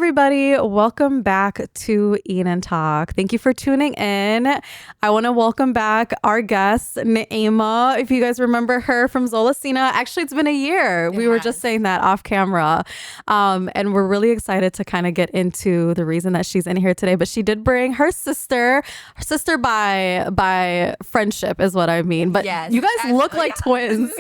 everybody. Welcome back to Eid and Talk. Thank you for tuning in. I want to welcome back our guest, Naima. If you guys remember her from Zolasina, actually, it's been a year. We were just saying that off camera. And we're really excited to kind of get into the reason that she's in here today. But she did bring her sister by friendship is what I mean. But yes, you guys look like twins.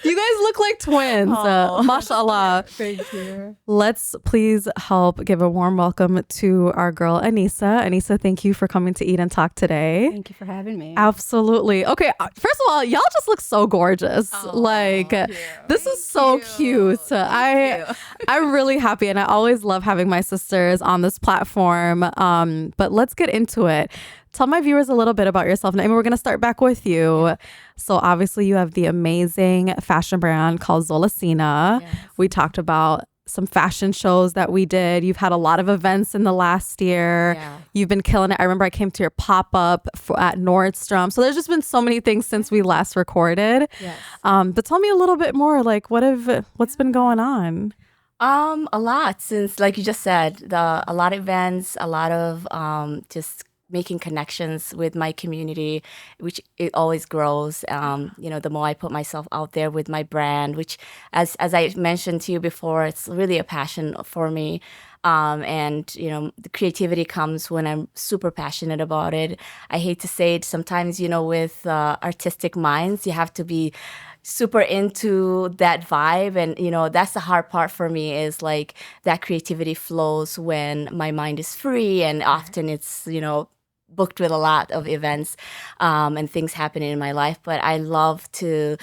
You guys look like twins. Mashallah. Thank you. Let's please help give a warm welcome to our girl, Anisa. Anisa, thank you for coming to Eid and Talk today. Thank you for having me. Absolutely. Okay, first of all, y'all just look so gorgeous. This is so cute. I'm really happy, and I always love having my sisters on this platform. But let's get into it. Tell my viewers a little bit about yourself. Naima, we're going to start back with you. So obviously you have the amazing fashion brand called Zolasina. Yes. We talked about some fashion shows that we did. You've had a lot of events in the last year. Yeah. You've been killing it. I remember I came to your pop-up at Nordstrom. So there's just been so many things since we last recorded. Yes. But tell me a little bit more, like what's been going on? A lot, since like you just said, a lot of events, a lot of just making connections with my community, which it always grows. The more I put myself out there with my brand, which as I mentioned to you before, it's really a passion for me. The creativity comes when I'm super passionate about it. I hate to say it, sometimes, with artistic minds, you have to be super into that vibe. And, that's the hard part for me, is like that creativity flows when my mind is free. And often it's, booked with a lot of events and things happening in my life. But I love to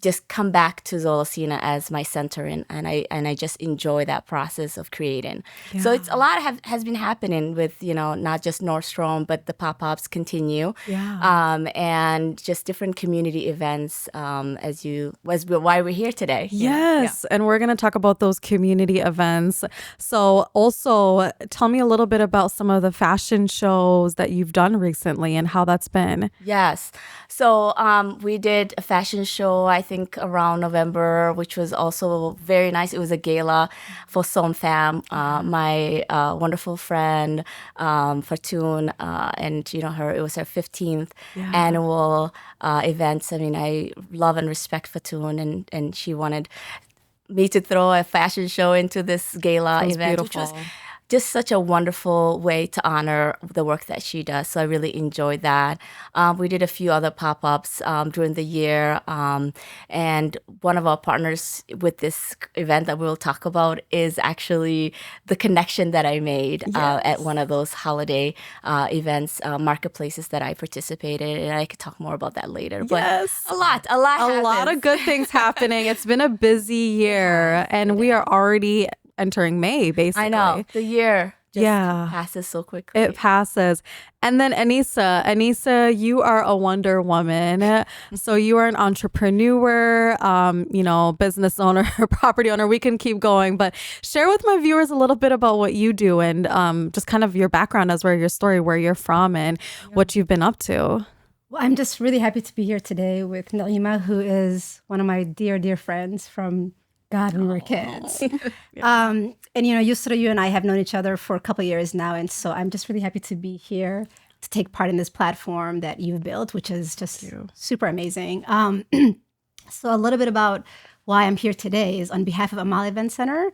just come back to Zolasina as my center, and I just enjoy that process of creating. Yeah. So it's a lot has been happening with not just Nordstrom, but the pop-ups continue. Yeah. And just different community events why we're here today. Yes, and we're going to talk about those community events. So also tell me a little bit about some of the fashion shows that you've done recently and how that's been. Yes. So we did a fashion show, I think around November, which was also very nice. It was a gala for Som Fam, my wonderful friend, Fatoon, and it was her 15th annual event. I mean, I love and respect Fatoon, and she wanted me to throw a fashion show into this gala event, beautiful. Which was just such a wonderful way to honor the work that she does. So I really enjoyed that. We did a few other pop-ups during the year. And one of our partners with this event that we'll talk about is actually the connection that I made at one of those holiday events, marketplaces that I participated in. And I could talk more about that later. But a lot of good things happening. It's been a busy year, and we are already entering May, basically. I know. The year just passes so quickly. It passes. And then Anisa, you are a Wonder Woman. So you are an entrepreneur, business owner, property owner. We can keep going, but share with my viewers a little bit about what you do and just kind of your background, your story, where you're from, and what you've been up to. Well, I'm just really happy to be here today with Naima, who is one of my dear, dear friends from God when we were kids. And Yusra, you and I have known each other for a couple of years now. And so I'm just really happy to be here to take part in this platform that you've built, which is just super amazing. So a little bit about why I'm here today is on behalf of Amaal Event Center.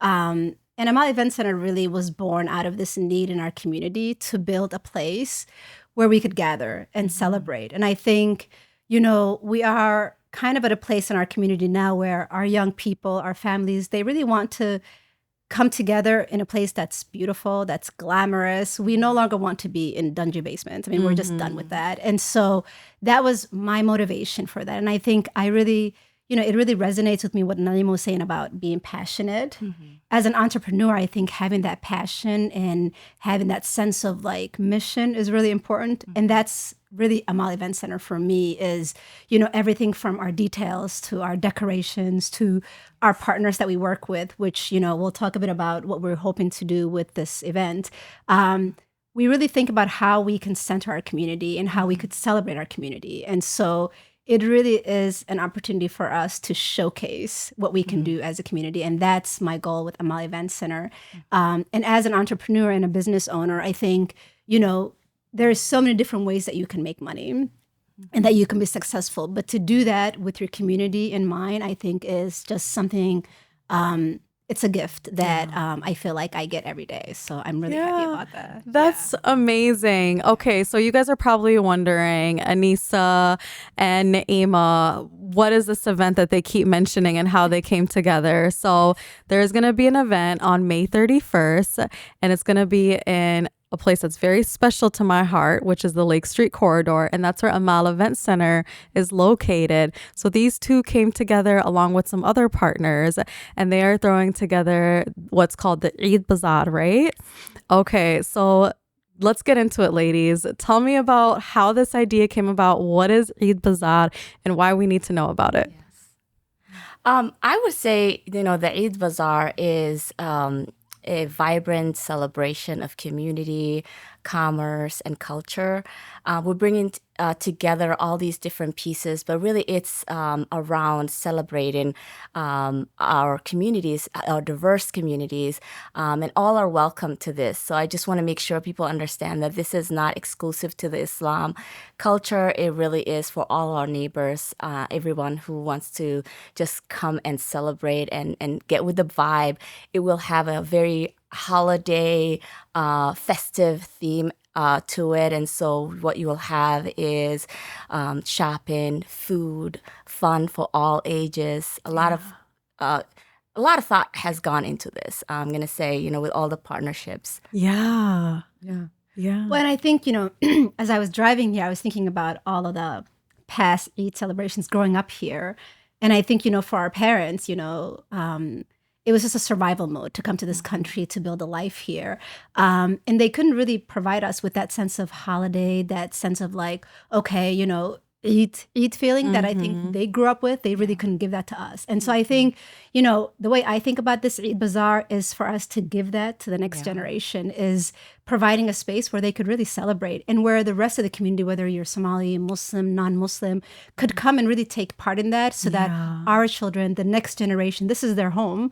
And Amaal Event Center really was born out of this need in our community to build a place where we could gather and celebrate. And I think, we are kind of at a place in our community now where our young people, our families, they really want to come together in a place that's beautiful, that's glamorous. We no longer want to be in dungeon basements. I mean, we're just done with that. And so that was my motivation for that. And I think it really resonates with me what Naima was saying about being passionate. As an entrepreneur, I think having that passion and having that sense of like mission is really important. And that's really Amaal Event Center for me is, everything from our details to our decorations to our partners that we work with, which, we'll talk a bit about what we're hoping to do with this event. We really think about how we can center our community and how we could celebrate our community. And so it really is an opportunity for us to showcase what we can do as a community. And that's my goal with Amaal Event Center. And as an entrepreneur and a business owner, I think, there's so many different ways that you can make money and that you can be successful. But to do that with your community in mind, I think is just something, it's a gift that I feel like I get every day. So I'm really happy about that. That's amazing. Okay, so you guys are probably wondering, Anisa and Naima, what is this event that they keep mentioning and how they came together? So there's going to be an event on May 31st, and it's going to be in a place that's very special to my heart, which is the Lake Street Corridor, and that's where Amaal Event Center is located. So these two came together along with some other partners, and they are throwing together what's called the Eid Bazaar, right? Okay, so let's get into it, ladies. Tell me about how this idea came about. What is Eid Bazaar and why we need to know about it? I would say, the Eid Bazaar is a vibrant celebration of community, commerce, and culture. We're bringing together all these different pieces, but really it's around celebrating our communities, our diverse communities, and all are welcome to this. So I just want to make sure people understand that this is not exclusive to the Islam culture. It really is for all our neighbors, everyone who wants to just come and celebrate and get with the vibe. It will have a very holiday, festive theme to it. And so what you will have is shopping, food, fun for all ages. A lot of thought has gone into this. I'm going to say, with all the partnerships. Yeah. Yeah. Yeah. Well, and I think, as I was driving here, I was thinking about all of the past Eid celebrations growing up here. And I think, for our parents, it was just a survival mode to come to this country to build a life here. And they couldn't really provide us with that sense of holiday, that sense of like, okay, Eid feeling that I think they grew up with. They really couldn't give that to us. And so I think, the way I think about this Eid Bazaar is for us to give that to the next generation, is providing a space where they could really celebrate and where the rest of the community, whether you're Somali, Muslim, non-Muslim, could come and really take part in that so that our children, the next generation, this is their home,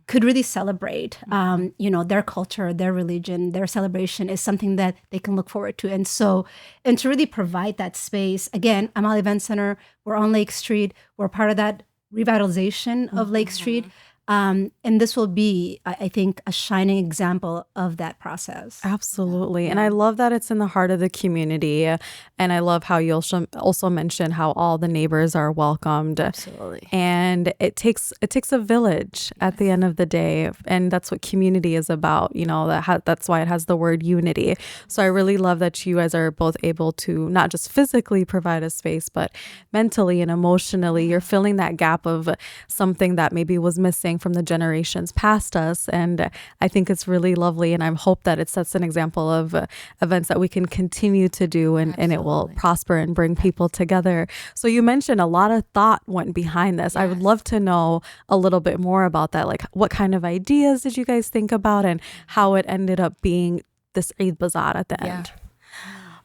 could really celebrate, their culture, their religion, their celebration is something that they can look forward to. And to really provide that space, again, Amaal Event Center, we're on Lake Street, we're part of that revitalization of Lake Street. And this will be, I think, a shining example of that process. Absolutely. And I love that it's in the heart of the community. And I love how you also mentioned how all the neighbors are welcomed. Absolutely. And it takes a village at the end of the day. And that's what community is about. That's why it has the word unity. So I really love that you guys are both able to not just physically provide a space, but mentally and emotionally. You're filling that gap of something that maybe was missing from the generations past us. And I think it's really lovely. And I hope that it sets an example of events that we can continue to do and it will prosper and bring people together. So you mentioned a lot of thought went behind this. I would love to know a little bit more about that. Like, what kind of ideas did you guys think about and how it ended up being this Eid Bazaar at the end?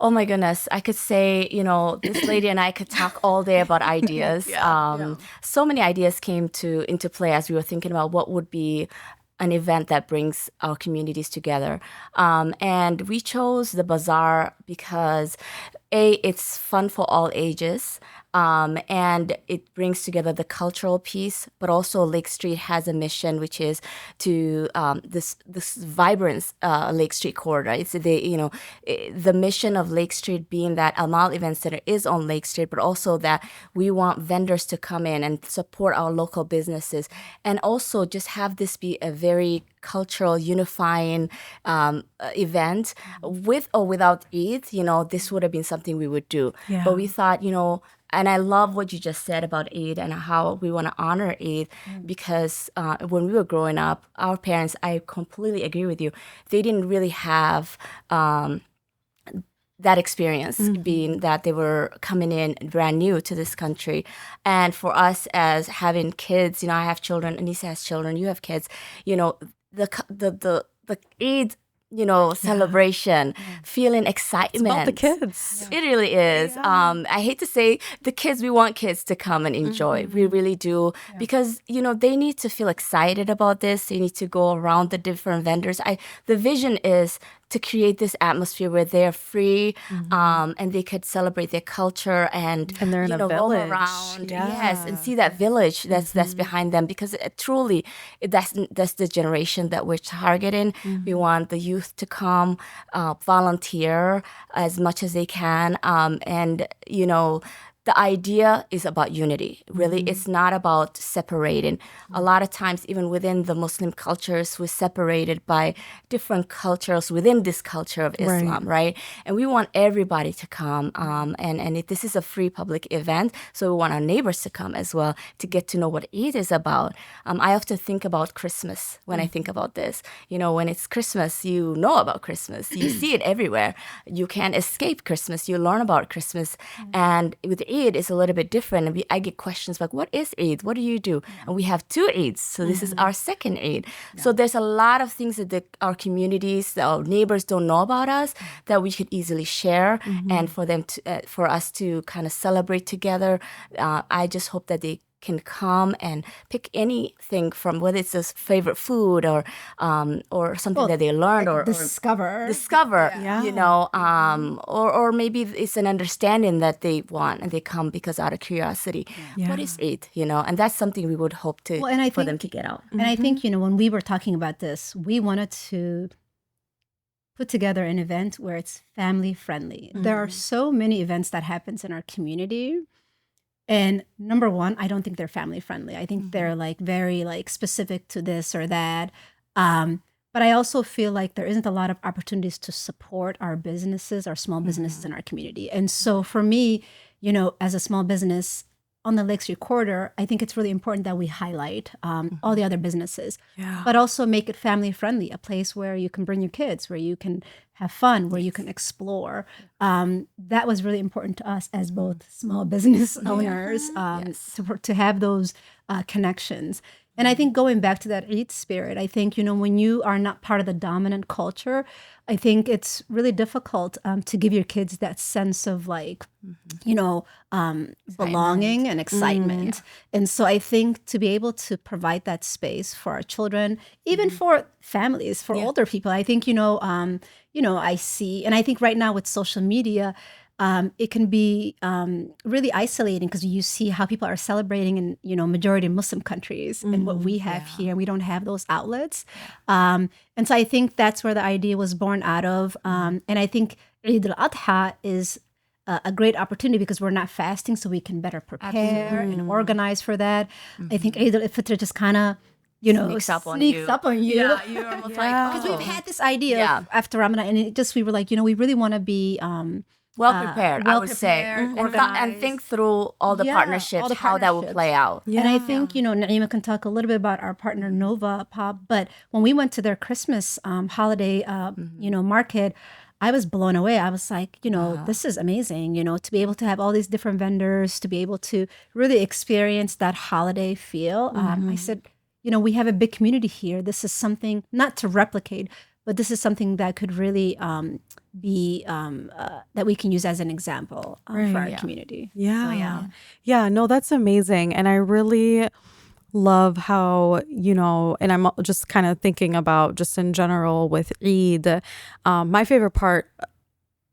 Oh my goodness. I could say, this lady and I could talk all day about ideas. So many ideas came into play as we were thinking about what would be an event that brings our communities together. And we chose the bazaar because it's fun for all ages. And it brings together the cultural piece, but also Lake Street has a mission, which is to this vibrant Lake Street corridor. It's the mission of Lake Street being that Amaal Event Center is on Lake Street, but also that we want vendors to come in and support our local businesses, and also just have this be a very cultural unifying event. With or without Eid, this would have been something we would do. But we thought, and I love what you just said about Eid and how we want to honor Eid, because when we were growing up, our parents, I completely agree with you, they didn't really have that experience, being that they were coming in brand new to this country. And for us as having kids, I have children, Anisa has children, you have kids, the Eid celebration, feeling excitement. It's about the kids. It really is. I hate to say the kids, we want kids to come and enjoy. We really do. Because, they need to feel excited about this. They need to go around the different vendors. The vision is to create this atmosphere where they're free and they could celebrate their culture and they're in a roam village. around. Yes, and see that village that's behind them, because truly that's the generation that we're targeting. We want the youth to come, volunteer as much as they can, and the idea is about unity. Really, it's not about separating. A lot of times, even within the Muslim cultures, we're separated by different cultures within this culture of Islam, right? And we want everybody to come. And this is a free public event, so we want our neighbors to come as well to get to know what Eid is about. I often think about Christmas when I think about this. When it's Christmas, you know about Christmas. You see it everywhere. You can't escape Christmas. You learn about Christmas. And with Eid, it's a little bit different. I get questions like, what is Eid? What do you do? And we have 2 Eids. So this is our second Eid. So there's a lot of things that our communities, our neighbors don't know about us that we could easily share, and for us to kind of celebrate together. I just hope that they can come and pick anything from, whether it's their favorite food or something that they learned or discover, or maybe it's an understanding that they want and they come because out of curiosity. What is Eid? And that's something we would hope to for them to get out. And I think when we were talking about this, we wanted to put together an event where it's family friendly. There are so many events that happens in our community. And number one, I don't think they're family friendly. I think they're very specific to this or that. But I also feel like there isn't a lot of opportunities to support our businesses, our small businesses in our community. And so for me, as a small business on the Lake Street Corridor, I think it's really important that we highlight all the other businesses, but also make it family friendly, a place where you can bring your kids, where you can have fun, where you can explore. That was really important to us as both small business owners, to have those connections. And I think going back to that Eid spirit, I think, when you are not part of the dominant culture, I think it's really difficult to give your kids that sense of belonging and excitement. And so I think to be able to provide that space for our children, even for families, for older people, I think, I see, and I think right now with social media, it can be really isolating because you see how people are celebrating in, majority Muslim countries and what we have here. We don't have those outlets. And so I think that's where the idea was born out of. And I think Eid al-Adha is a great opportunity because we're not fasting, so we can better prepare and organize for that. I think Eid al-Fitr just kind of, sneaks up on you. Yeah, you're almost because we've had this idea after Ramadan, and we were like, we really want to be well prepared, I would say, and think through all the partnerships, how that will play out. And I think Naima can talk a little bit about our partner Nova Pop, but when we went to their Christmas holiday market, I was blown away. I was like, this is amazing, to be able to have all these different vendors, to be able to really experience that holiday feel. I said, we have a big community here. This is something not to replicate, but this is something that could really be that we can use as an example for our community. No, that's amazing. And I really love how, and I'm just kind of thinking about just in general with Eid, my favorite part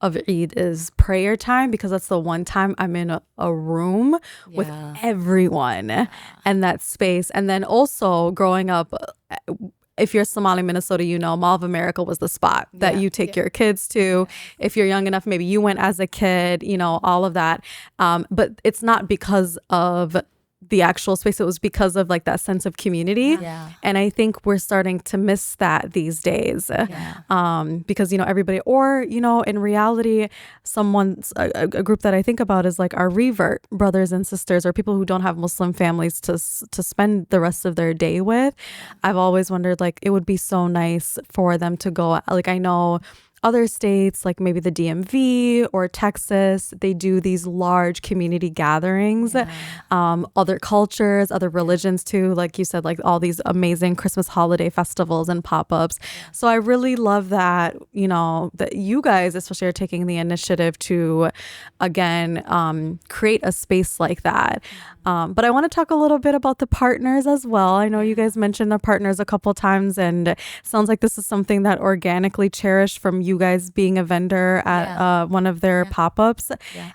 of Eid is prayer time, because that's the one time I'm in a room with everyone and that space. And then also growing up, if you're Somali, Minnesota, Mall of America was the spot that you take your kids to. If you're young enough, maybe you went as a kid, all of that. But it's not because of the actual space. It was because of that sense of community. And I think we're starting to miss that these days. Because, everybody, or, in reality, a group that I think about is our revert brothers and sisters, or people who don't have Muslim families to spend the rest of their day with. I've always wondered, it would be so nice for them to go, I know other states, like maybe the DMV or Texas, they do these large community gatherings, other cultures, other religions too. Like you said, like all these amazing Christmas holiday festivals and pop-ups. So I really love that, that you guys especially are taking the initiative to, again, create a space like that. But I want to talk a little bit about the partners as well. I know you guys mentioned the partners a couple times, and it sounds like this is something that organically cherished from you guys being a vendor at one of their pop-ups,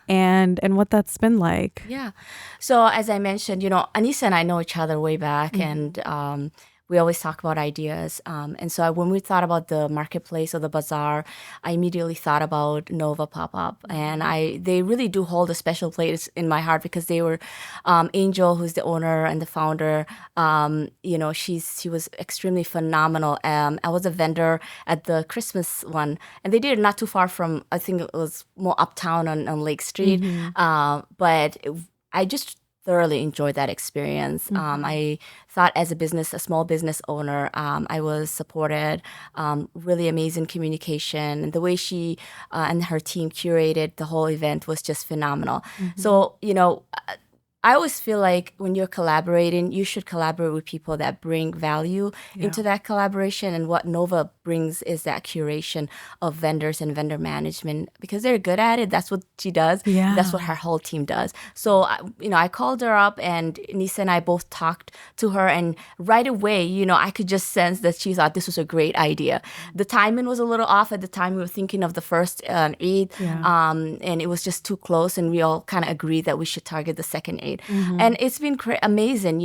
and what that's been like. Yeah. So as I mentioned, Anisa and I know each other way back, and we always talk about ideas. And so when we thought about the marketplace or the bazaar, I immediately thought about Nova Pop-Up. And they really do hold a special place in my heart because they were, Angel, who's the owner and the founder, she was extremely phenomenal. I was a vendor at the Christmas one, and they did it not too far from, I think it was more uptown on Lake Street. But I just thoroughly enjoyed that experience. I thought as a small business owner, I was supported, really amazing communication. And the way she and her team curated the whole event was just phenomenal. So, I always feel like when you're collaborating, you should collaborate with people that bring value into that collaboration. And what Nova brings is that curation of vendors and vendor management because they're good at it. That's what she does. Yeah. That's what her whole team does. So, I called her up and Nisa and I both talked to her. And right away, I could just sense that she thought this was a great idea. The timing was a little off at the time. We were thinking of the first Eid, and it was just too close. And we all kind of agreed that we should target the second Eid. And it's been amazing,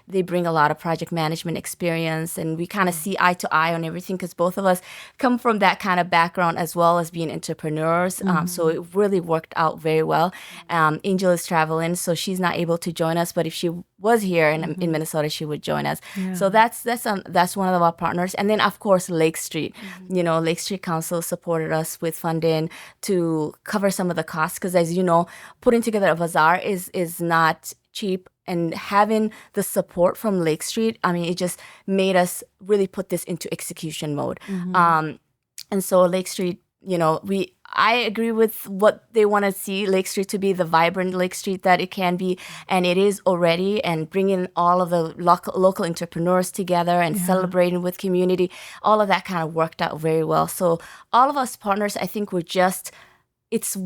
they bring a lot of project management experience and we kind of see eye to eye on everything because both of us come from that kind of background as well as being entrepreneurs. So it really worked out very well. Angel is traveling, so she's not able to join us, but if she was here in Minnesota, she would join us. So that's one of our partners. And then, of course, Lake Street. Lake Street Council supported us with funding to cover some of the costs because, as you know, putting together a bazaar is not cheap. And having the support from Lake Street, it just made us really put this into execution mode. And so Lake Street, I agree with what they want to see Lake Street to be, the vibrant Lake Street that it can be, and it is already, and bringing all of the local entrepreneurs together and celebrating with community, all of that kind of worked out very well. So all of us partners, I think, it's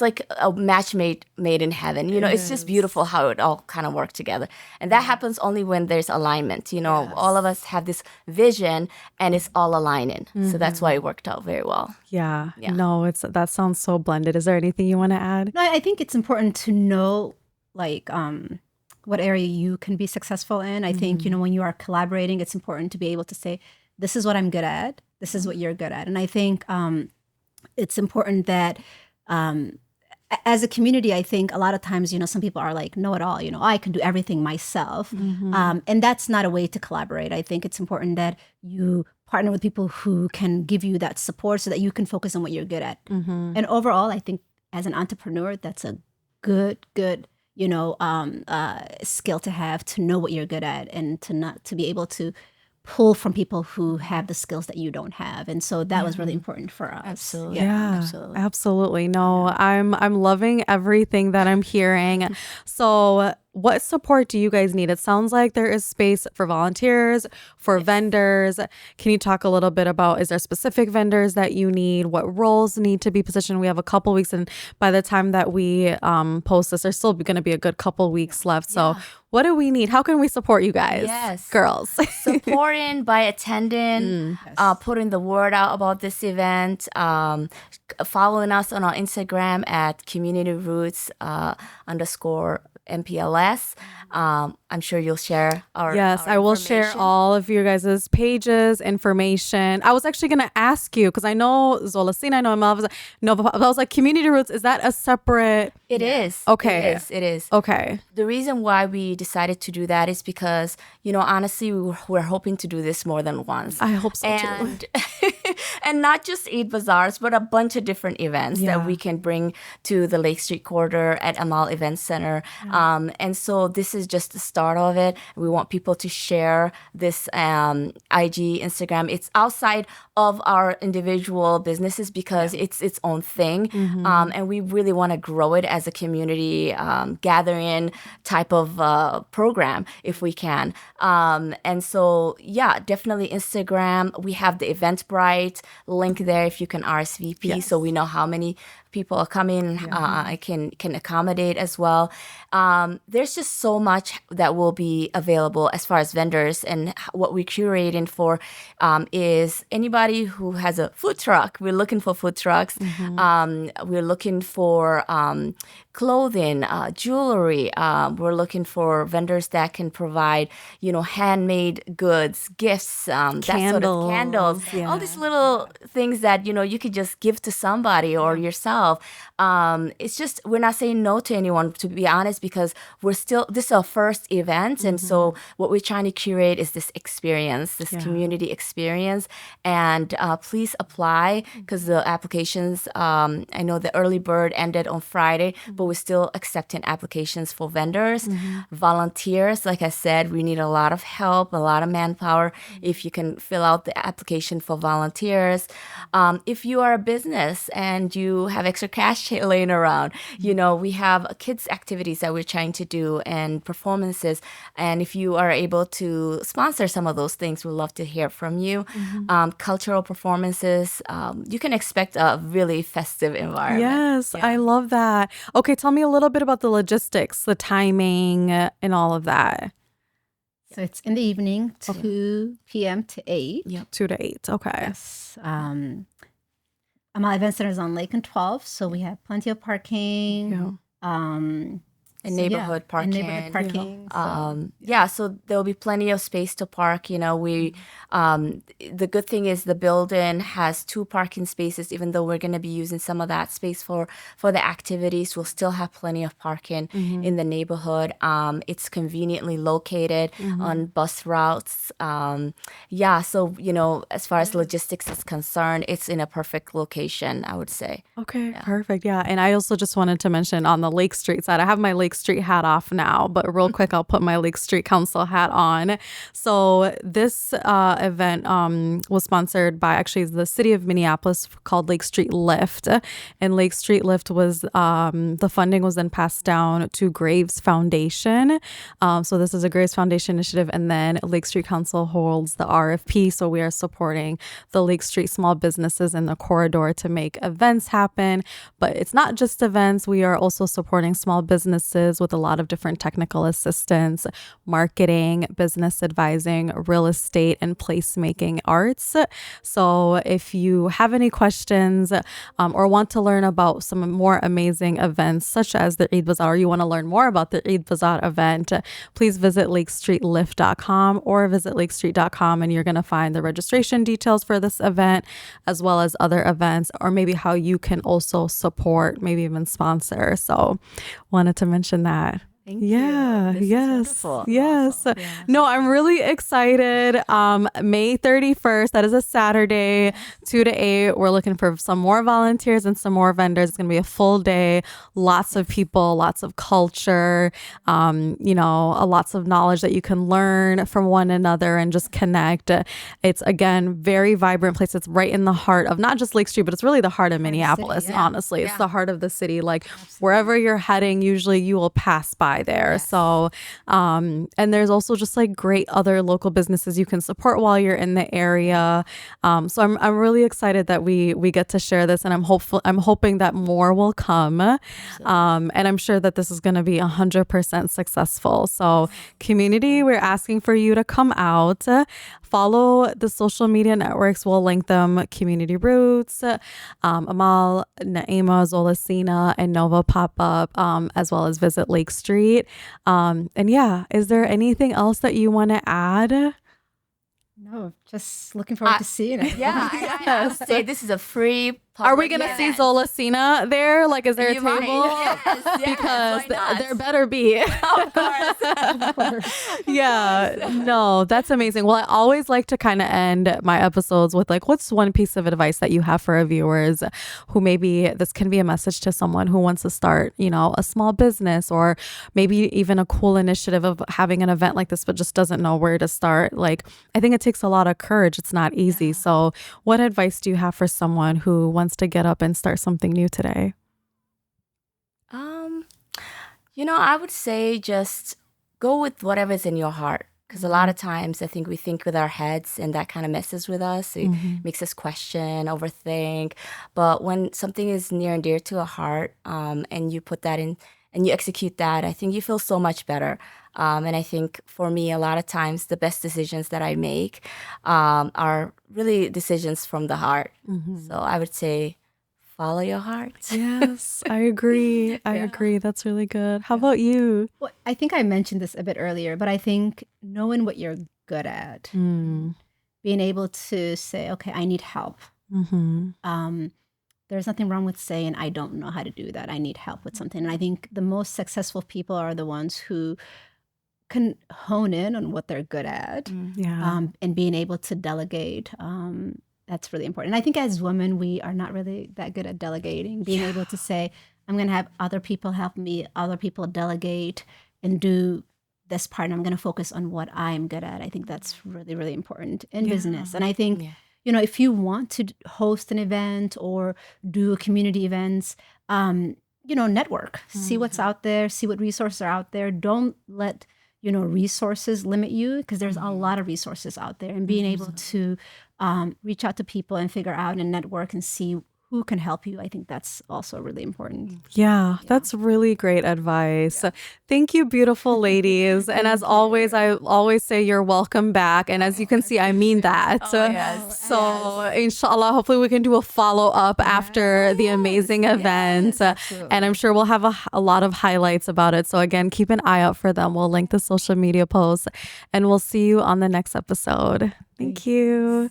like a match made in heaven. It's just beautiful how it all kind of worked together. And that happens only when there's alignment. All of us have this vision and it's all aligning. So that's why it worked out very well. Yeah. No, that sounds so blended. Is there anything you want to add? No, I think it's important to know what area you can be successful in. I think, when you are collaborating, it's important to be able to say, this is what I'm good at. This is what you're good at. And I think it's important that as a community, I think a lot of times, some people are like, know it all, I can do everything myself. And that's not a way to collaborate. I think it's important that you partner with people who can give you that support so that you can focus on what you're good at. And overall, I think as an entrepreneur, that's a good, skill to have, to know what you're good at and to be able to pull from people who have the skills that you don't have. And so that was really important for us. Absolutely. Absolutely. No, I'm loving everything that I'm hearing. So what support do you guys need? It sounds like there is space for volunteers, for vendors. Can you talk a little bit about, is there specific vendors that you need? What roles need to be positioned? We have a couple weeks, and by the time that we post this, there's still going to be a good couple weeks left. So what do we need? How can we support you guys, girls? Supporting by attending, putting the word out about this event, following us on our Instagram at communityroots_MPLS. I'm sure you'll share our I will share all of your guys' pages, information. I was actually going to ask you, because I know Zolasina, I know Amaal, I was like, Community Roots, is that a separate? It is. Okay. It is. Okay. The reason why we decided to do that is because, honestly, we're hoping to do this more than once. I hope so too. And not just Eid Bazaars, but a bunch of different events that we can bring to the Lake Street corridor at Amaal Event Center. And so this is just the start of it. We want people to share this IG, Instagram. It's outside of our individual businesses because it's its own thing. And we really want to grow it as a community gathering type of program if we can. And so, definitely Instagram. We have the Eventbrite link there if you can RSVP so we know how many people are coming. I can accommodate as well. There's just so much that will be available as far as vendors, and what we're curating for is anybody who has a food truck. We're looking for food trucks. We're looking for clothing, jewelry. We're looking for vendors that can provide, handmade goods, gifts, that sort of candles, all these little things that, you could just give to somebody or yourself. It's just, we're not saying no to anyone, to be honest, because this is our first event. And so what we're trying to curate is this experience, this community experience. And please apply, because the applications, I know the early bird ended on Friday, but we're still accepting applications for vendors, volunteers. Like I said, we need a lot of help, a lot of manpower. If you can fill out the application for volunteers. If you are a business and you have extra cash laying around, we have kids activities that we're trying to do and performances. And if you are able to sponsor some of those things, we'd love to hear from you. Cultural performances, you can expect a really festive environment. Yes, I love that. Okay, tell me a little bit about the logistics, the timing, and all of that. So it's in the evening, 2 p.m. to 8. 2 to 8. Okay. Yes. Amaal Event Center is on Lake and 12, so we have plenty of parking. And neighborhood parking. So there will be plenty of space to park. The good thing is the building has 2 parking spaces. Even though we're going to be using some of that space for the activities, we'll still have plenty of parking in the neighborhood. It's conveniently located on bus routes. So, as far as logistics is concerned, it's in a perfect location, I would say. Okay, perfect. Yeah, and I also just wanted to mention on the Lake Street side, I have my Lake Street hat off now, but real quick, I'll put my Lake Street Council hat on. So this event was sponsored by actually the city of Minneapolis, called Lake Street Lift. And Lake Street Lift was, the funding was then passed down to Graves Foundation. So this is a Graves Foundation initiative. And then Lake Street Council holds the RFP. So we are supporting the Lake Street small businesses in the corridor to make events happen. But it's not just events. We are also supporting small businesses with a lot of different technical assistance, marketing, business advising, real estate, and placemaking arts. So if you have any questions or want to learn about some more amazing events, such as the Eid Bazaar, or you want to learn more about the Eid Bazaar event, please visit lakestreetlift.com or visit lakestreet.com, and you're going to find the registration details for this event, as well as other events, or maybe how you can also support, maybe even sponsor. So wanted to mention that. Thank you. Yes. Awesome. No, I'm really excited. May 31st, that is a Saturday, 2 to 8. We're looking for some more volunteers and some more vendors. It's going to be a full day, lots of people, lots of culture, lots of knowledge that you can learn from one another and just connect. It's, again, very vibrant place. It's right in the heart of not just Lake Street, but it's really the heart of Minneapolis, honestly. It's the heart of the city. Like, wherever you're heading, usually you will pass by there. So, and there's also just like great other local businesses you can support while you're in the area. So I'm really excited that we get to share this, and I'm hoping that more will come. And I'm sure that this is going to be 100% successful. So community, we're asking for you to come out. Follow the social media networks. We'll link them: Community Roots, Amaal, Naima, Zolasina, and Nova Pop-Up, as well as visit Lake Street. Is there anything else that you want to add? No, just looking forward to seeing it. Yeah, I would say this is a free. Are we gonna see Zolasina there? Like, is there a table? Yes, Because why not? there better be. Of course. Yeah, no, that's amazing. Well, I always like to kind of end my episodes with like, what's one piece of advice that you have for our viewers who maybe this can be a message to someone who wants to start, you know, a small business or maybe even a cool initiative of having an event like this, but just doesn't know where to start. Like, I think it takes a lot of courage. It's not easy. So what advice do you have for someone who wants to get up and start something new today? I would say just go with whatever's in your heart. Because a lot of times I think we think with our heads and that kind of messes with us. It makes us question, overthink. But when something is near and dear to a heart and you put that in and you execute that, I think you feel so much better. And I think for me, a lot of times the best decisions that I make are really decisions from the heart. So I would say follow your heart. Yes, I agree. I agree. That's really good. How about you? Well, I think I mentioned this a bit earlier, but I think knowing what you're good at, being able to say, okay, I need help. There's nothing wrong with saying, I don't know how to do that. I need help with something. And I think the most successful people are the ones who can hone in on what they're good at and being able to delegate. That's really important. And I think as women, we are not really that good at delegating, being able to say, I'm going to have other people help me, other people delegate and do this part. And I'm going to focus on what I'm good at. I think that's really, really important in business. And I think, if you want to host an event or do community events, network, see what's out there, see what resources are out there. Don't let resources limit you, because there's a lot of resources out there, and being able to reach out to people and figure out and network and see who can help you. I think that's also really important. Yeah, that's really great advice. Thank you, beautiful ladies. And as always, I always say you're welcome back. And as you can see, I mean that. So inshallah, hopefully we can do a follow-up after the amazing event. And I'm sure we'll have a lot of highlights about it. So again, keep an eye out for them. We'll link the social media posts and we'll see you on the next episode. Thank you.